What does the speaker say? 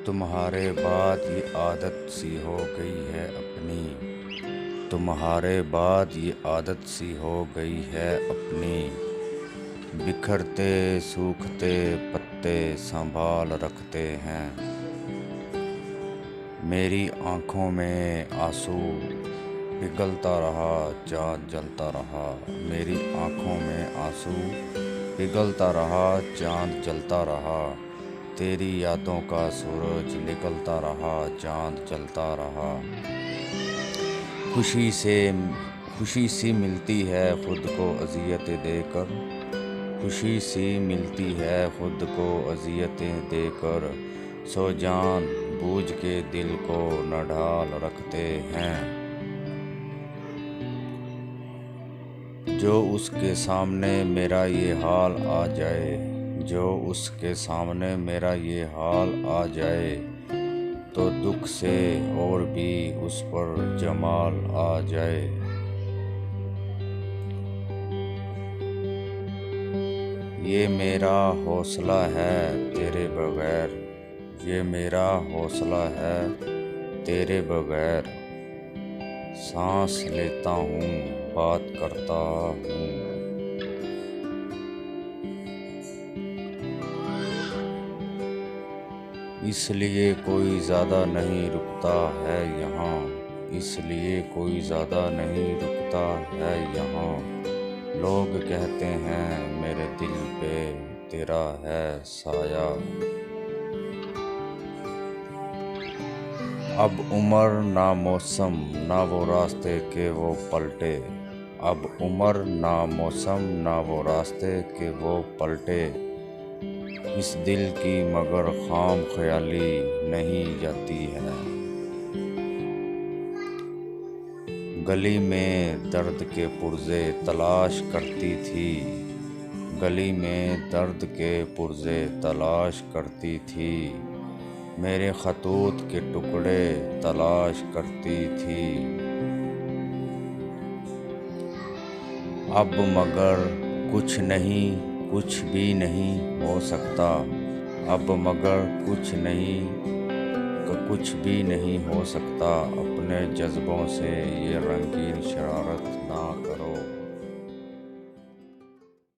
तुम्हारे बाद ये आदत सी हो गई है अपनी, तुम्हारे बाद ये आदत सी हो गई है अपनी। बिखरते सूखते पत्ते संभाल रखते हैं। मेरी आँखों में आंसू पिघलता रहा, चाँद जलता रहा। मेरी आँखों में आंसू पिघलता रहा, चाँद जलता रहा। तेरी यादों का सूरज निकलता रहा, चाँद जलता रहा। खुशी सी मिलती है खुद को अज़ियतें देकर, खुशी सी मिलती है खुद को अज़ियतें देकर। सो जान बूझ के दिल को न ढाल रखते हैं। जो उसके सामने मेरा ये हाल आ जाए, जो उसके सामने मेरा ये हाल आ जाए, तो दुख से और भी उस पर जमाल आ जाए। ये मेरा हौसला है तेरे बगैर, ये मेरा हौसला है तेरे बगैर। सांस लेता हूँ, बात करता हूँ। इसलिए कोई ज़्यादा नहीं रुकता है यहाँ, इसलिए कोई ज़्यादा नहीं रुकता है यहाँ। लोग कहते हैं मेरे दिल पे तेरा है साया। अब उम्र ना मौसम ना वो रास्ते के वो पलटे, अब उम्र ना मौसम ना वो रास्ते के वो पलटे। इस दिल की मगर खाम ख्याली नहीं जाती है। गली में दर्द के पुर्जे तलाश करती थी, गली में दर्द के पुर्जे तलाश करती थी। मेरे खतूत के टुकड़े तलाश करती थी। अब मगर कुछ नहीं, कुछ भी नहीं हो सकता। अब मगर कुछ नहीं, कुछ भी नहीं हो सकता। अपने जज्बों से ये रंगीन शरारत